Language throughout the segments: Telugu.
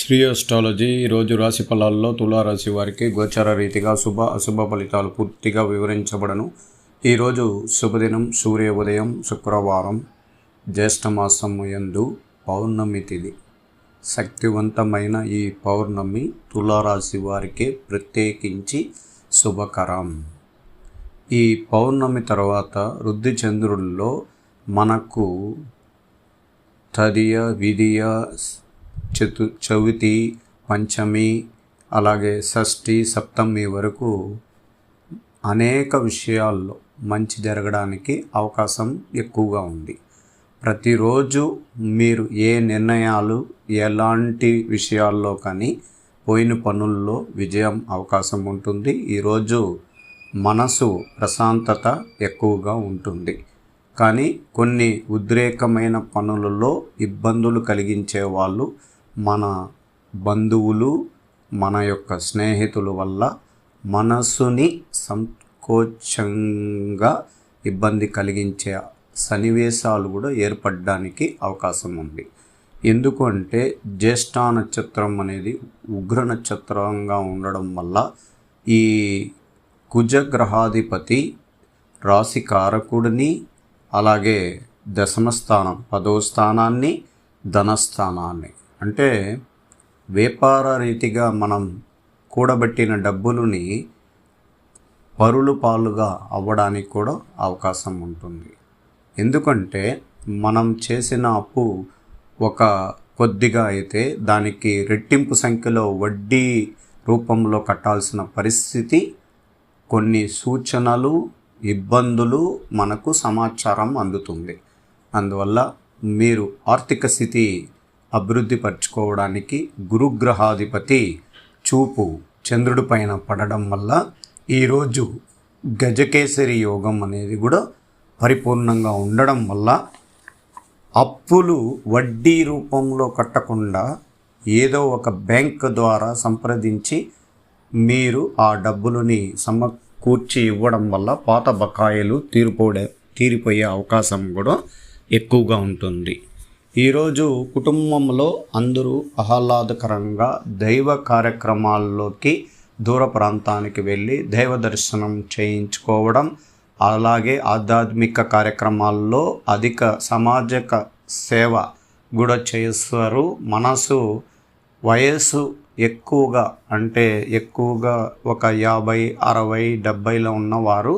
శ్రీ అస్ట్రాలజీ ఈరోజు రాశి ఫలాల్లో తులారాశి వారికి గోచర రీతిగా శుభ అశుభ ఫలితాలు పూర్తిగా వివరించబడను. ఈరోజు శుభదినం, సూర్య ఉదయం, శుక్రవారం, జ్యేష్ఠమాసం యందు పౌర్ణమి తిథి. శక్తివంతమైన ఈ పౌర్ణమి తులారాశి వారికి ప్రత్యేకించి శుభకరం. ఈ పౌర్ణమి తర్వాత వృద్ధి చంద్రుల్లో మనకు తదియ, విదియ, చవితి, పంచమి, అలాగే షష్ఠి, సప్తమి వరకు అనేక విషయాల్లో మంచి జరగడానికి అవకాశం ఎక్కువగా ఉంది. ప్రతిరోజు మీరు ఏ నిర్ణయాలు, ఎలాంటి విషయాల్లో కానీ పోయిన పనుల్లో విజయం అవకాశం ఉంటుంది. ఈరోజు మనసు ప్రశాంతత ఎక్కువగా ఉంటుంది. కానీ కొన్ని ఉద్రేకమైన పనులలో ఇబ్బందులు కలిగించే వాళ్ళు మన బంధువులు, మన యొక్క స్నేహితుల వల్ల మనసుని సంకోచంగా ఇబ్బంది కలిగించే సన్నివేశాలు కూడా ఏర్పడడానికి అవకాశం ఉంది. ఎందుకంటే జ్యేష్ఠ నక్షత్రం అనేది ఉగ్ర నక్షత్రంగా ఉండడం వల్ల ఈ కుజగ్రహాధిపతి రాశి కారకుడిని, అలాగే దశమ స్థానం 10వ స్థానాన్ని, ధనస్థానాన్ని, అంటే వ్యాపార రీతిగా మనం కూడబెట్టిన డబ్బులని పరులు పాలుగా అవ్వడానికి కూడా అవకాశం ఉంటుంది. ఎందుకంటే మనం చేసిన అప్పు ఒక కొద్దిగా అయితే దానికి రెట్టింపు సంఖ్యలో వడ్డీ రూపంలో కట్టాల్సిన పరిస్థితి, కొన్ని సూచనలు, ఇబ్బందులు మనకు సమాచారం అందుతుంది. అందువల్ల మీరు ఆర్థిక స్థితి అభివృద్ధి పరచుకోవడానికి గురుగ్రహాధిపతి చూపు చంద్రుడి పైన పడడం వల్ల ఈరోజు గజకేసరి యోగం అనేది కూడా పరిపూర్ణంగా ఉండడం వల్ల అప్పులు వడ్డీ రూపంలో కట్టకుండా ఏదో ఒక బ్యాంక్ ద్వారా సంప్రదించి మీరు ఆ డబ్బులని సమకూర్చి ఇవ్వడం వల్ల పాత బకాయిలు తీరిపోయే అవకాశం కూడా ఎక్కువగా ఉంటుంది. ఈరోజు కుటుంబంలో అందరూ ఆహ్లాదకరంగా దైవ కార్యక్రమాల్లోకి దూర ప్రాంతానికి వెళ్ళి దైవ దర్శనం చేయించుకోవడం, అలాగే ఆధ్యాత్మిక కార్యక్రమాల్లో అధిక సామాజిక సేవ కూడా చేస్తారు. మనసు వయస్సు ఎక్కువగా ఒక 50, 60, 70లో ఉన్నవారు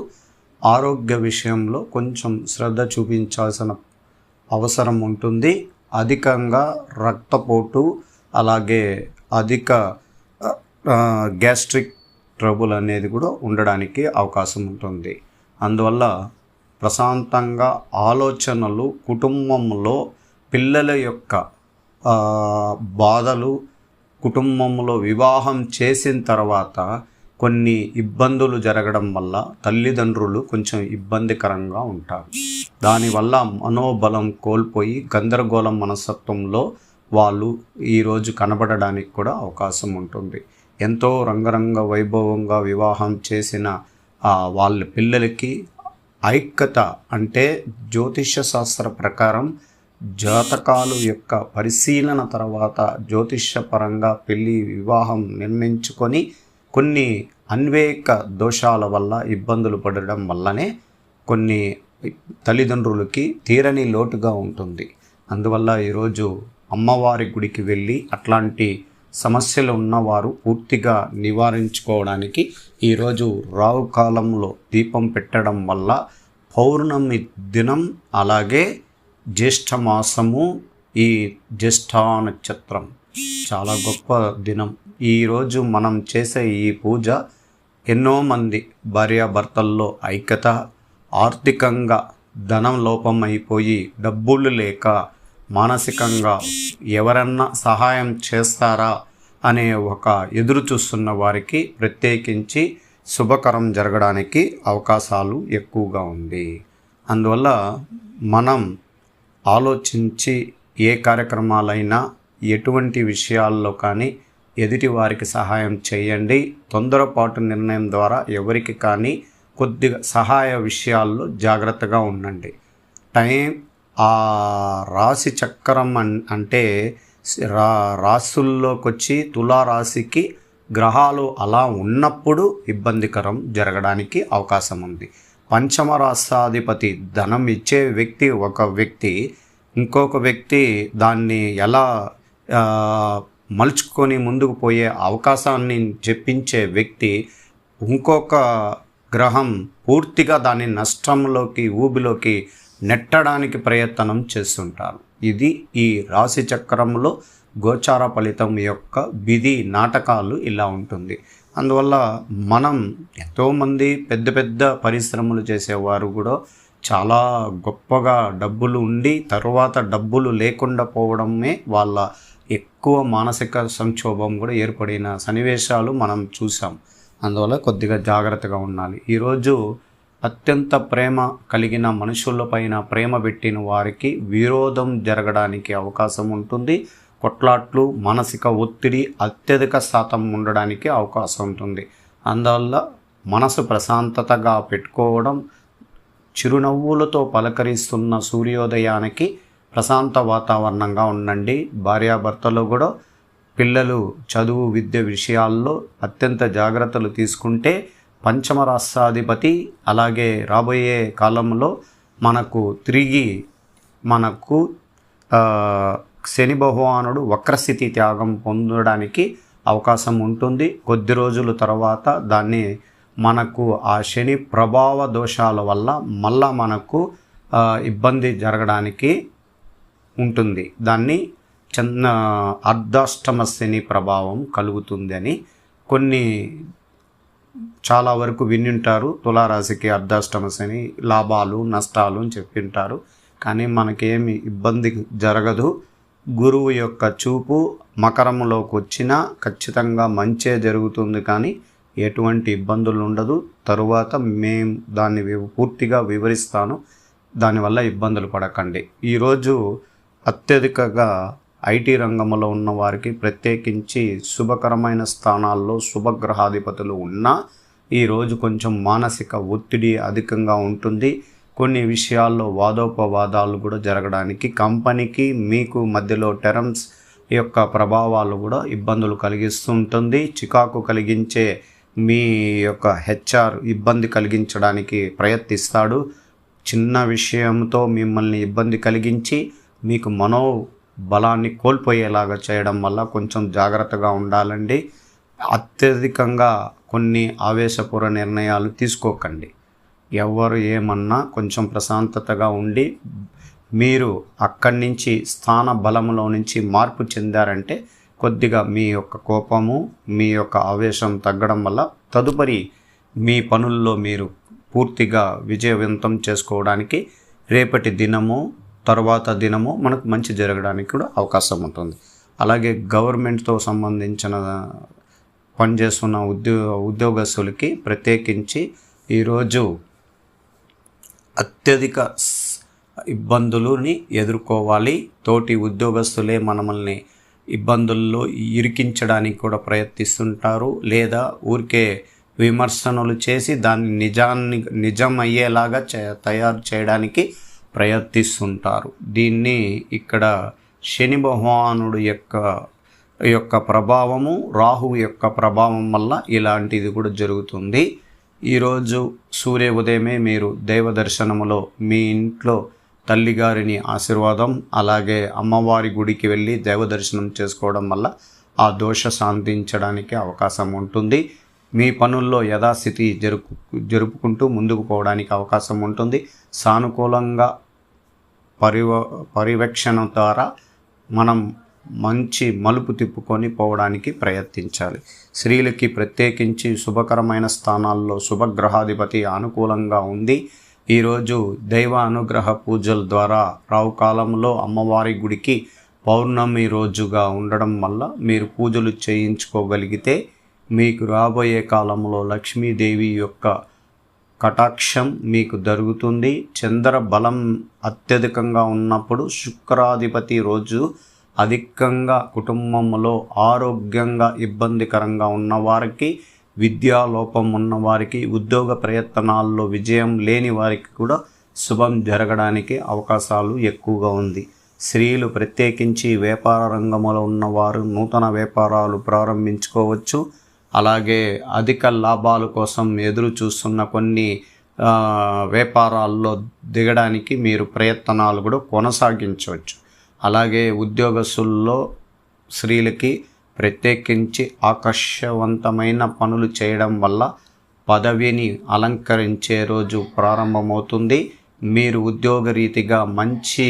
ఆరోగ్య విషయంలో కొంచెం శ్రద్ధ చూపించాల్సిన అవసరం ఉంటుంది. అధికంగా రక్తపోటు, అలాగే అధిక గ్యాస్ట్రిక్ ట్రబుల్ అనేది కూడా ఉండడానికి అవకాశం ఉంటుంది. అందువల్ల ప్రశాంతంగా ఆలోచనలు, కుటుంబంలో పిల్లల యొక్క బాధలు, కుటుంబంలో వివాహం చేసిన తర్వాత కొన్ని ఇబ్బందులు జరగడం వల్ల తల్లిదండ్రులు కొంచెం ఇబ్బందికరంగా ఉంటారు. దానివల్ల మనోబలం కోల్పోయి గందరగోళం మనస్తత్వంలో వాళ్ళు ఈరోజు కనబడడానికి కూడా అవకాశం ఉంటుంది. ఎంతో రంగరంగ వైభవంగా వివాహం చేసిన వాళ్ళ పిల్లలకి ఐక్యత, అంటే జ్యోతిష శాస్త్ర ప్రకారం జాతకాలు యొక్క పరిశీలన తర్వాత జ్యోతిషపరంగా పెళ్ళి వివాహం నిర్ణయించుకొని కొన్ని అన్వేక దోషాల వల్ల ఇబ్బందులు పడడం వల్లనే కొన్ని తల్లిదండ్రులకి తీరని లోటుగా ఉంటుంది. అందువల్ల ఈరోజు అమ్మవారి గుడికి వెళ్ళి అట్లాంటి సమస్యలు ఉన్నవారు పూర్తిగా నివారించుకోవడానికి ఈరోజు రావు కాలంలో దీపం పెట్టడం వల్ల పౌర్ణమి దినం, అలాగే జ్యేష్ఠ మాసము, ఈ జ్యేష్ఠ నక్షత్రం చాలా గొప్ప దినం. ఈరోజు మనం చేసే ఈ పూజ ఎన్నో మంది భార్యాభర్తల్లో ఐక్యత, ఆర్థికంగా ధనం లోపం అయిపోయి డబ్బులు లేక మానసికంగా ఎవరన్నా సహాయం చేస్తారా అనే ఒక ఎదురు చూస్తున్న వారికి ప్రత్యేకించి శుభకరం జరగడానికి అవకాశాలు ఎక్కువగా ఉంది. అందువల్ల మనం ఆలోచించి ఏ కార్యక్రమాలైనా, ఎటువంటి విషయాల్లో కానీ ఎదుటి వారికి సహాయం చేయండి. తొందరపాటు నిర్ణయం ద్వారా ఎవరికి కానీ కొద్దిగా సహాయ విషయాల్లో జాగ్రత్తగా ఉండండి. టైం ఆ రాశి చక్రం అంటే రాశుల్లోకి వచ్చి తులారాశికి గ్రహాలు అలా ఉన్నప్పుడు ఇబ్బందికరం జరగడానికి అవకాశం ఉంది. పంచమ రాష్ట్రాధిపతి ధనం ఇచ్చే వ్యక్తి ఒక వ్యక్తి, ఇంకొక వ్యక్తి దాన్ని ఎలా మలుచుకొని ముందుకు పోయే అవకాశాన్ని చెప్పించే వ్యక్తి ఇంకొక గ్రహం పూర్తిగా దాన్ని నష్టంలోకి ఊబిలోకి నెట్టడానికి ప్రయత్నం చేస్తుంటారు. ఇది ఈ రాశి చక్రంలో గోచార ఫలితం యొక్క విధి నాటకాలు ఇలా ఉంటుంది. అందువల్ల మనం ఎంతోమంది పెద్ద పెద్ద పరిశ్రమలు చేసేవారు కూడా చాలా గొప్పగా డబ్బులు ఉండి తర్వాత డబ్బులు లేకుండా పోవడమే వాళ్ళ ఎక్కువ మానసిక సంక్షోభం కూడా ఏర్పడిన సన్నివేశాలు మనం చూసాం. అందువల్ల కొద్దిగా జాగ్రత్తగా ఉండాలి. ఈరోజు అత్యంత ప్రేమ కలిగిన మనుషులపైన ప్రేమ పెట్టిన వారికి విరోధం జరగడానికి అవకాశం ఉంటుంది. కొట్లాట్లు, మానసిక ఒత్తిడి అత్యధిక శాతం ఉండడానికి అవకాశం ఉంటుంది. అందువల్ల మనసు ప్రశాంతతగా పెట్టుకోవడం, చిరునవ్వులతో పలకరిస్తున్న సూర్యోదయానికి ప్రశాంత వాతావరణంగా ఉండండి. భార్యాభర్తలు కూడా పిల్లలు చదువు విద్య విషయాల్లో అత్యంత జాగ్రత్తలు తీసుకుంటే పంచమ రాష్ట్రాధిపతి అలాగే రాబోయే కాలంలో తిరిగి శని భగవానుడు వక్రస్థితి త్యాగం పొందడానికి అవకాశం ఉంటుంది. కొద్ది రోజుల తర్వాత దాన్ని ఆ శని ప్రభావ దోషాల వల్ల మళ్ళా ఇబ్బంది జరగడానికి ఉంటుంది. దాన్ని అర్ధాష్టమ శని ప్రభావం కలుగుతుంది అని చాలా వరకు వినింటారు. తులారాశికి అర్ధాష్టమ శని లాభాలు నష్టాలు అని చెప్పింటారు. కానీ మనకేమి ఇబ్బంది జరగదు. గురువు యొక్క చూపు మకరంలోకి వచ్చినా ఖచ్చితంగా మంచే జరుగుతుంది, కానీ ఎటువంటి ఇబ్బందులు ఉండదు. తరువాత మేము దాన్ని పూర్తిగా వివరిస్తాను. దానివల్ల ఇబ్బందులు పడకండి. ఈరోజు అత్యధికంగా ఐటీ రంగంలో ఉన్న వారికి ప్రత్యేకించి శుభకరమైన స్థానాల్లో శుభగ్రహాధిపతులు ఉన్నా ఈరోజు కొంచెం మానసిక ఒత్తిడి అధికంగా ఉంటుంది. కొన్ని విషయాల్లో వాదోపవాదాలు కూడా జరగడానికి, కంపెనీకి మీకు మధ్యలో టర్మ్స్ యొక్క ప్రభావాలు కూడా ఇబ్బందులు కలిగిస్తుంటుంది. చికాకు కలిగించే మీ యొక్క హెచ్ఆర్ ఇబ్బంది కలిగించడానికి ప్రయత్నిస్తాడు. చిన్న విషయంతో మిమ్మల్ని ఇబ్బంది కలిగించి మీకు మనోబలాన్ని కోల్పోయేలాగా చేయడం వల్ల కొంచెం జాగ్రత్తగా ఉండాలండి. అత్యధికంగా కొన్ని ఆవేశపూర్వ నిర్ణయాలు తీసుకోకండి. ఎవరు ఏమన్నా కొంచెం ప్రశాంతతగా ఉండి మీరు అక్కడి నుంచి స్థాన బలంలో నుంచి మార్పు చెందారంటే కొద్దిగా మీ యొక్క కోపము, మీ యొక్క ఆవేశం తగ్గడం వల్ల తదుపరి మీ పనుల్లో మీరు పూర్తిగా విజయవంతం చేసుకోవడానికి రేపటి దినము తర్వాత దినము మనకు మంచి జరగడానికి కూడా అవకాశం ఉంటుంది. అలాగే గవర్నమెంట్తో సంబంధించిన పనిచేస్తున్న ఉద్యోగస్తులకి ప్రత్యేకించి ఈరోజు అత్యధిక ఇబ్బందులని ఎదుర్కోవాలి. తోటి ఉద్యోగస్తులే మనల్ని ఇబ్బందుల్లో ఇరికించడానికి కూడా ప్రయత్నిస్తుంటారు, లేదా ఊరికే విమర్శనలు చేసి దాన్ని నిజం అయ్యేలాగా తయారు చేయడానికి ప్రయత్నిస్తుంటారు. దీన్ని ఇక్కడ శని భగవానుడు యొక్క ప్రభావము, రాహువు యొక్క ప్రభావం వల్ల ఇలాంటిది కూడా జరుగుతుంది. ఈరోజు సూర్య ఉదయమే మీరు దైవ దర్శనములో మీ ఇంట్లో తల్లిగారిని ఆశీర్వాదం, అలాగే అమ్మవారి గుడికి వెళ్ళి దైవ దర్శనం చేసుకోవడం వల్ల ఆ దోష శాంతించడానికి అవకాశం ఉంటుంది. మీ పనుల్లో యథాస్థితి జరుపుకుంటూ ముందుకు పోవడానికి అవకాశం ఉంటుంది. సానుకూలంగా పరివేక్షణ ద్వారా మనం మంచి మలుపు తిప్పుకొని పోవడానికి ప్రయత్నించాలి. స్త్రీలకి ప్రత్యేకించి శుభకరమైన స్థానాల్లో శుభగ్రహాధిపతి అనుకూలంగా ఉంది. ఈరోజు దైవ అనుగ్రహ పూజల ద్వారా రావుకాలంలో అమ్మవారి గుడికి పౌర్ణమి రోజుగా ఉండడం వల్ల మీరు పూజలు చేయించుకోగలిగితే మీకు రాబోయే కాలంలో లక్ష్మీదేవి యొక్క కటాక్షం మీకు జరుగుతుంది. చంద్ర బలం అత్యధికంగా ఉన్నప్పుడు శుక్రాధిపతి రోజు అధికంగా కుటుంబంలో ఆరోగ్యంగా ఇబ్బందికరంగా ఉన్నవారికి, విద్యాలోపం ఉన్నవారికి, ఉద్యోగ ప్రయత్నాల్లో విజయం లేని వారికి కూడా శుభం జరగడానికి అవకాశాలు ఎక్కువగా ఉంది. స్త్రీలు ప్రత్యేకించి వ్యాపార రంగంలో ఉన్నవారు నూతన వ్యాపారాలు ప్రారంభించుకోవచ్చు. అలాగే అధిక లాభాల కోసం ఎదురు చూస్తున్న కొన్ని వ్యాపారాల్లో దిగడానికి మీరు ప్రయత్నాలు కూడా కొనసాగించవచ్చు. అలాగే ఉద్యోగస్తుల్లో స్త్రీలకి ప్రత్యేకించి ఆకర్షవంతమైన పనులు చేయడం వల్ల పదవిని అలంకరించే రోజు ప్రారంభమవుతుంది. మీరు ఉద్యోగరీతిగా మంచి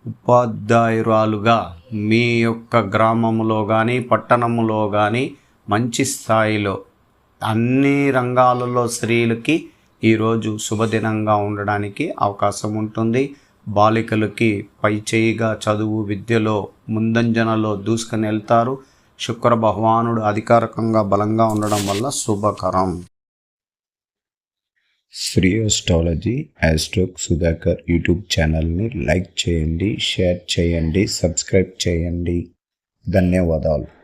ఉపాధ్యాయురాలుగా మీ యొక్క గ్రామంలో కానీ పట్టణంలో కానీ మంచి స్థాయిలో అన్ని రంగాలలో స్త్రీలకి ఈరోజు శుభదినంగా ఉండడానికి అవకాశం ఉంటుంది. బాలికలకి పై చేయిగా చదువు విద్యలో ముందంజనలో దూసుకుని వెళ్తారు. శుక్ర భగవానుడు అధికారికంగా బలంగా ఉండడం వల్ల శుభకరం. శ్రీ ఆస్ట్రాలజీ ఆస్ట్రోక్ సుధాకర్ యూట్యూబ్ ఛానల్ని లైక్ చేయండి, షేర్ చేయండి, సబ్స్క్రైబ్ చేయండి. ధన్యవాదాలు.